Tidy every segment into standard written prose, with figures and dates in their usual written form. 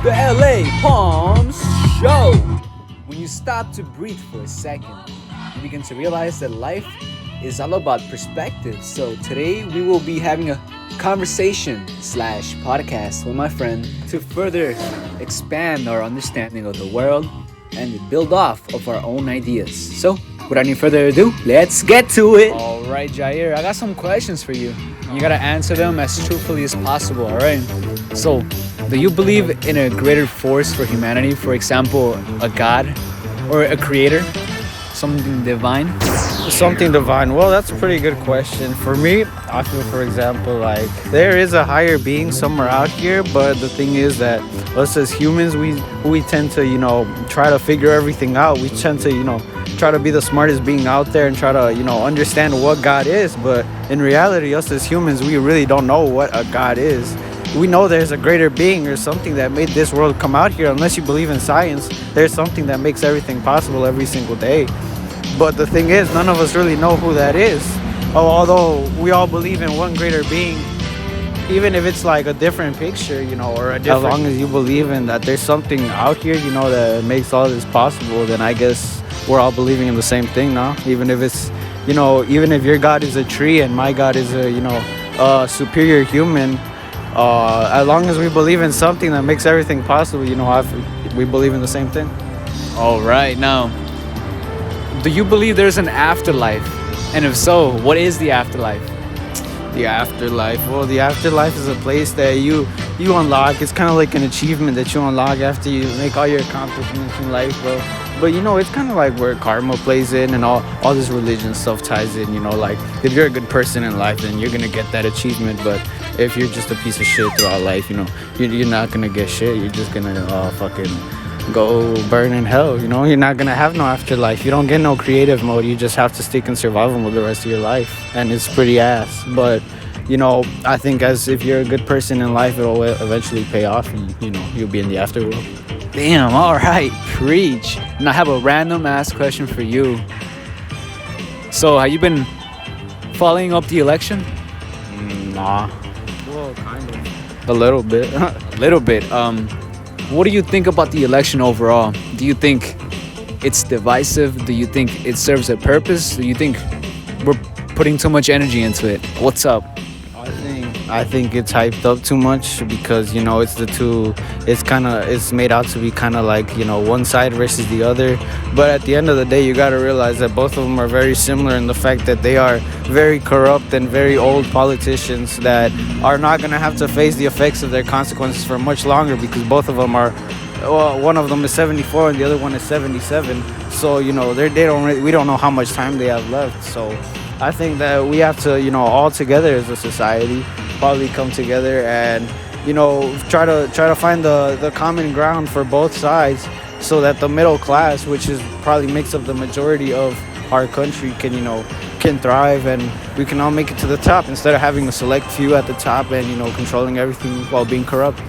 the LA Palms Show. When you stop to breathe for a second, you begin to realize that life is all about perspective. So today we will be having a conversation slash podcast with my friend to further expand our understanding of the world and build off of our own ideas. So without any further ado, let's get to it. All right, Jair, I got some questions for you. You gotta answer them as truthfully as possible, all right? So, do you believe in a greater force for humanity? For example, a god or a creator? Something divine? Something divine. Well, that's a pretty good question. For me, I feel, for example, like there is a higher being somewhere out here, but the thing is that us as humans, we tend to, try to figure everything out. We tend to, try to be the smartest being out there and try to, understand what God is. But in reality, us as humans, we really don't know what a God is. We know there's a greater being or something that made this world come out here. Unless you believe in science, there's something that makes everything possible every single day. But the thing is, none of us really know who that is. Although we all believe in one greater being, even if it's like a different picture, or a different... As long as you believe in that there's something out here, that makes all this possible, then I guess we're all believing in the same thing now. Even if it's, even if your God is a tree and my God is a superior human, as long as we believe in something that makes everything possible, we believe in the same thing. All right, now, do you believe there's an afterlife? And if so, what is the afterlife? The afterlife. Well, the afterlife is a place that you unlock. It's kind of like an achievement that you unlock after you make all your accomplishments in life, bro. But it's kind of like where karma plays in and all this religion stuff ties in. Like if you're a good person in life, then you're gonna get that achievement. But if you're just a piece of shit throughout life, you're not gonna get shit. You're just gonna fucking go burn in hell. You're not gonna have no afterlife. You don't get no creative mode. You just have to stick in survival mode the rest of your life, and it's pretty ass. But I think as if you're a good person in life, it'll eventually pay off, and you'll be in the afterworld. Damn, all right, preach. And I have a random ass question for you. So, have you been following up the election? Nah. Well, kind of. A little bit. A little bit. What do you think about the election overall? Do you think it's divisive? Do you think it serves a purpose? Do you think we're putting too much energy into it? What's up? I think it's hyped up too much because it's made out to be kind of like one side versus the other. But at the end of the day, you got to realize that both of them are very similar in the fact that they are very corrupt and very old politicians that are not going to have to face the effects of their consequences for much longer, because both of them are, well, one of them is 74 and the other one is 77. So we don't know how much time they have left. So I think that we have to all together as a society probably come together and try to find the common ground for both sides, so that the middle class, which is probably makes up the majority of our country, can thrive, and we can all make it to the top instead of having a select few at the top and controlling everything while being corrupt.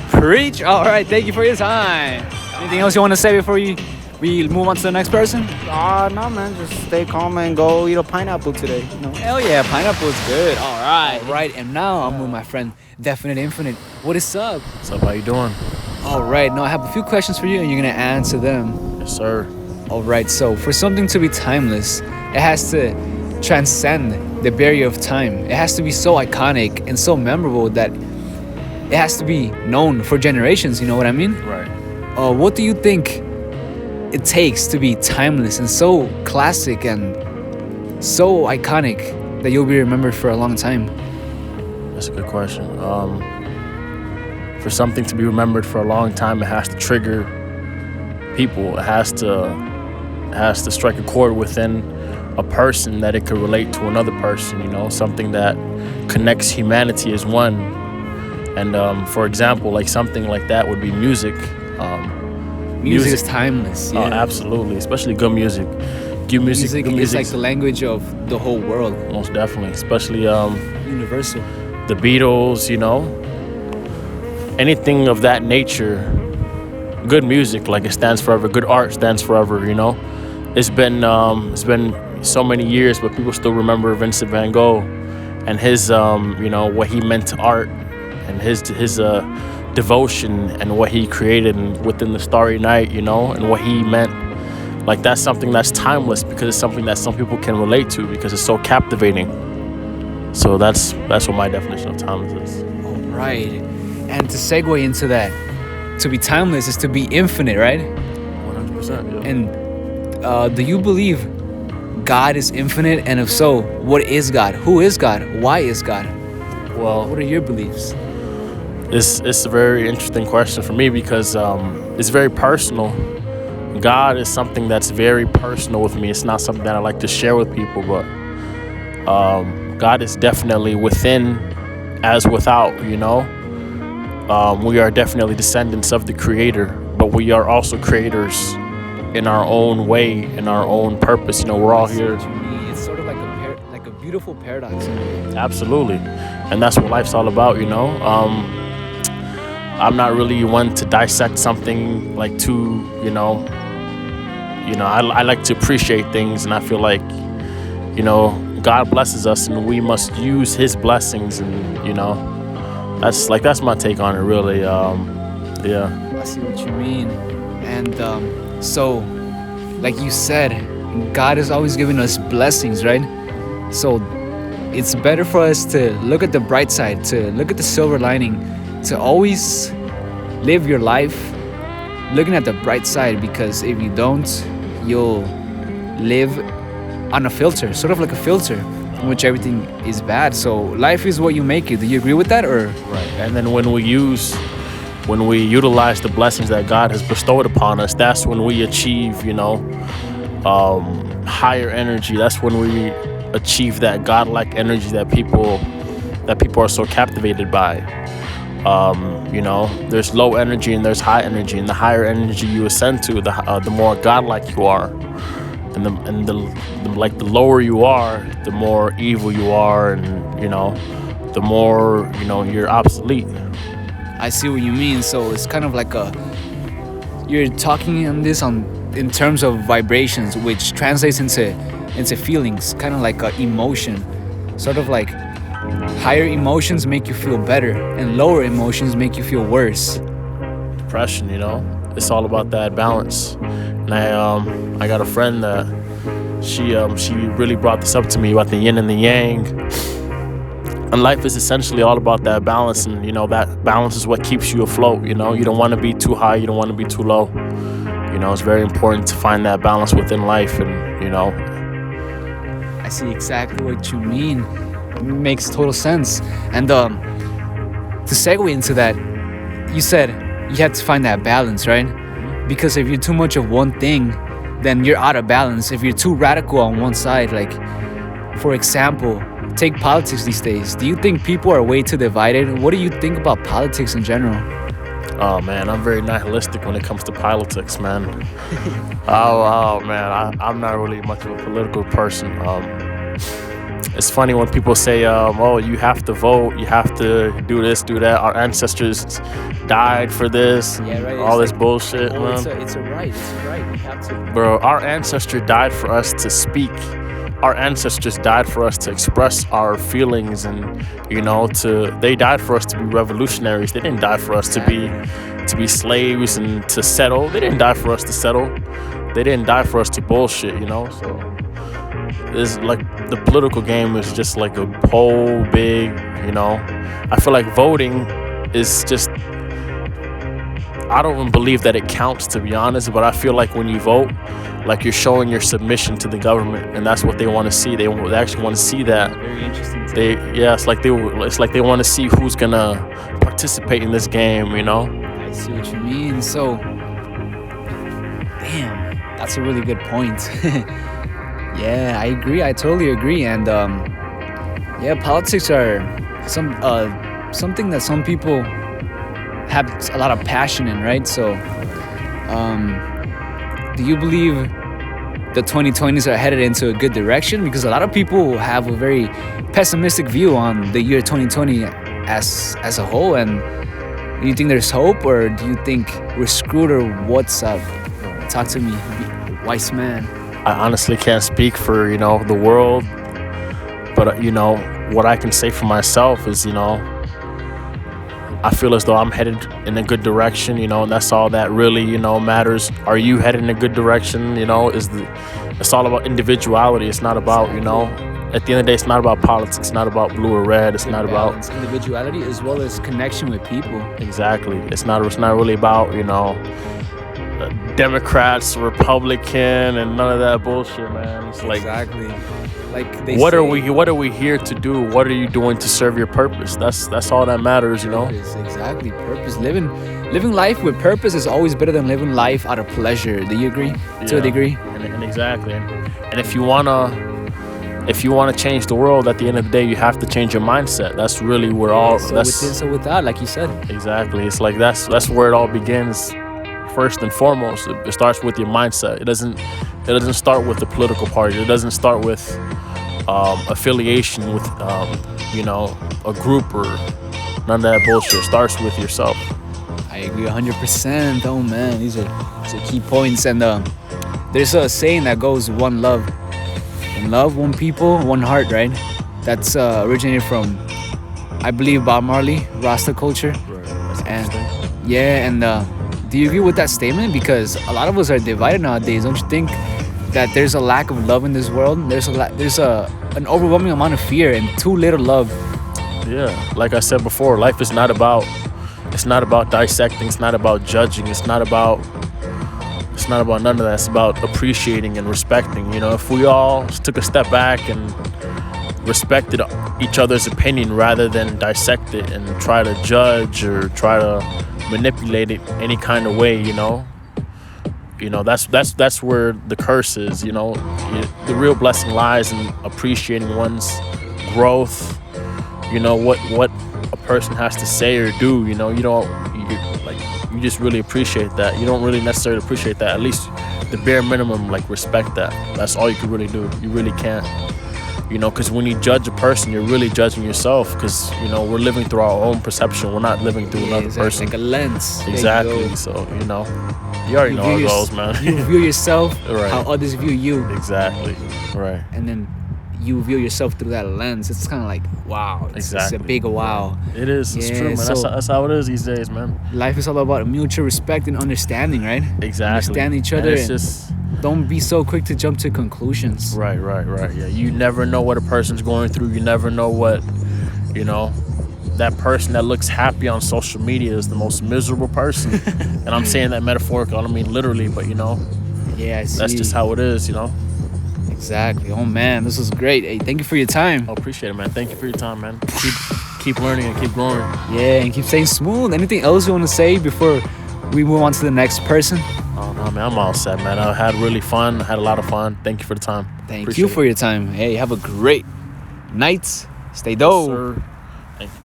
Preach. All right, thank you for your time. Anything else you want to say before we move on to the next person? No, man, just stay calm and go eat a pineapple today. Hell yeah, pineapple is good. All right, and now I'm with my friend Definite Infinite. What is up? What's up? How you doing? All right, now I have a few questions for you, and you're gonna answer them. Yes, sir. All right, so for something to be timeless, it has to transcend the barrier of time. It has to be so iconic and so memorable that it has to be known for generations. You know what I mean? Right. What do you think it takes to be timeless and so classic and so iconic that you'll be remembered for a long time? That's a good question. For something to be remembered for a long time, it has to trigger people. It has to strike a chord within a person that it could relate to another person. Something that connects humanity as one. And for example, like something like that would be music. Music is timeless. Yeah. Oh, absolutely, especially good music. Good music is like the language of the whole world. Most definitely, especially universal. The Beatles, anything of that nature. Good music, like it stands forever. Good art stands forever. It's been so many years, but people still remember Vincent van Gogh and his what he meant to art and his devotion and what he created within the starry night, and what he meant. Like, that's something that's timeless because it's something that some people can relate to because it's so captivating. So that's what my definition of timeless is. All right. And to segue into that, to be timeless is to be infinite, right? 100%. Yeah. And do you believe God is infinite? And if so, what is God? Who is God? Why is God? Well, What are your beliefs? it's a very interesting question for me because it's very personal. God is something that's very personal with me. It's not something that I like to share with people, but God is definitely within as without, we are definitely descendants of the Creator, but we are also creators in our own way, in our own purpose. We're all here. It's sort of like a beautiful paradox. Absolutely. And that's what life's all about, I'm not really one to dissect something like too, I like to appreciate things, and I feel like, God blesses us and we must use his blessings, and, that's my take on it, really. Yeah. I see what you mean. And so, like you said, God is always giving us blessings, right? So it's better for us to look at the bright side, to look at the silver lining, to always live your life looking at the bright side, because if you don't, you'll live on a filter, sort of like a filter in which everything is bad. So life is what you make it. Do you agree with that? Or Right. And then when we utilize the blessings that God has bestowed upon us, that's when we achieve, higher energy. That's when we achieve that godlike energy that people are so captivated by. There's low energy and there's high energy, and the higher energy you ascend to, the more godlike you are, and the lower you are, the more evil you are, and the more you're obsolete. I see what you mean. So it's kind of like you're talking on this in terms of vibrations, which translates into feelings, kind of like emotion, sort of like higher emotions make you feel better and lower emotions make you feel worse. Depression, it's all about that balance. And I got a friend that she really brought this up to me about the yin and the yang. And life is essentially all about that balance, and that balance is what keeps you afloat. You don't want to be too high, you don't want to be too low. It's very important to find that balance within life, and I see exactly what you mean. It makes total sense. And to segue into that, you said you have to find that balance, right? Because if you're too much of one thing, then you're out of balance. If you're too radical on one side, like for example, take politics these days. Do you think people are way too divided? What do you think about politics in general? Oh man, I'm very nihilistic when it comes to politics, man. oh man, I'm not really much of a political person. It's funny when people say, oh, you have to vote, you have to do this, do that. Our ancestors died for this, Yeah, right. all It's this bullshit, man. It's a right. It's a right. We have to. Bro, our ancestors died for us to speak. Our ancestors died for us to express our feelings, and they died for us to be revolutionaries. They didn't die for us to be slaves and to settle. They didn't die for us to settle. They didn't die for us to bullshit, So it's like the political game is just like a whole big, I feel like voting is just, I don't even believe that it counts, to be honest, but I feel like when you vote, like you're showing your submission to the government, and that's what they want to see. They actually want to see that. Very interesting. It's like they want to see who's gonna participate in this game, I see what you mean. So, damn, that's a really good point. Yeah, I agree. I totally agree. And yeah, politics are something that some people have a lot of passion in, right? So, do you believe the 2020s are headed into a good direction? Because a lot of people have a very pessimistic view on the year 2020 as a whole. And do you think there's hope, or do you think we're screwed, or what's up? Talk to me, wise man. I honestly can't speak for, the world, but, what I can say for myself is, I feel as though I'm headed in a good direction, and that's all that really, matters. Are you headed in a good direction? It's all about individuality. It's not about, at the end of the day, it's not about politics. It's not about blue or red. It's not about individuality as well as connection with people. exactly. It's not really about, Democrats, Republican, and none of that bullshit, man. It's like Exactly. Like what are we here to do? What are you doing to serve your purpose? That's all that matters, Purpose, exactly. Purpose. Living life with purpose is always better than living life out of pleasure. Do you agree? To a degree. And exactly. And if you wanna change the world, at the end of the day, you have to change your mindset. That's really where all With that, like you said. exactly. It's like that's where it all begins. First and foremost, it starts with your mindset. It doesn't start with the political party. It doesn't start with affiliation with a group or none of that bullshit. It starts with yourself. I agree 100%. Oh man, these are key points. And there's a saying that goes, one love, one people, one heart, right? That's originated from, I believe, Bob Marley, Rasta culture. Right. That's And interesting. yeah, and do you agree with that statement? Because a lot of us are divided nowadays. Don't you think that there's a lack of love in this world? There's an overwhelming amount of fear and too little love. Yeah, like I said before, life is not about dissecting. It's not about judging. It's not about none of that. It's about appreciating and respecting. If we all took a step back and respected each other's opinion rather than dissect it and try to judge or try to manipulate it any kind of way, that's where the curse is. The real blessing lies in appreciating one's growth. What a person has to say or do. You just really appreciate that. You don't really necessarily appreciate that. At least the bare minimum, like, respect that. That's all you can really do. You really can't. Because when you judge a person, you're really judging yourself. Because we're living through our own perception. We're not living through another person. Like a lens. There you Exactly. go. So you already know how it goes, man. You view yourself Right. how others view you, Exactly. Right. and then you view yourself through that lens. It's kind of like wow. It's a Exactly. big wow. It is. It's Yeah, true, man. so- That's how it is these days, man. Life is all about mutual respect and understanding, right? Exactly. Understand each And other it's and just don't be so quick to jump to conclusions. right. Yeah, you never know what a person's going through. You never know what, that person that looks happy on social media is the most miserable person. And I'm saying that metaphorically. I don't mean literally, but Yeah, I see. that's just how it is. Exactly. Oh man, this was great. Hey, thank you for your time. I appreciate it, man. Thank you for your time, man. Keep learning and keep growing. Yeah, and keep staying smooth. Anything else you want to say before we move on to the next person? Oh no, man, I'm all set, man. I had really fun. I had a lot of fun. Thank you for the time. Thank Appreciate you it. for your time. Hey, have a great night. Stay Yes, dope. sir. Thank you.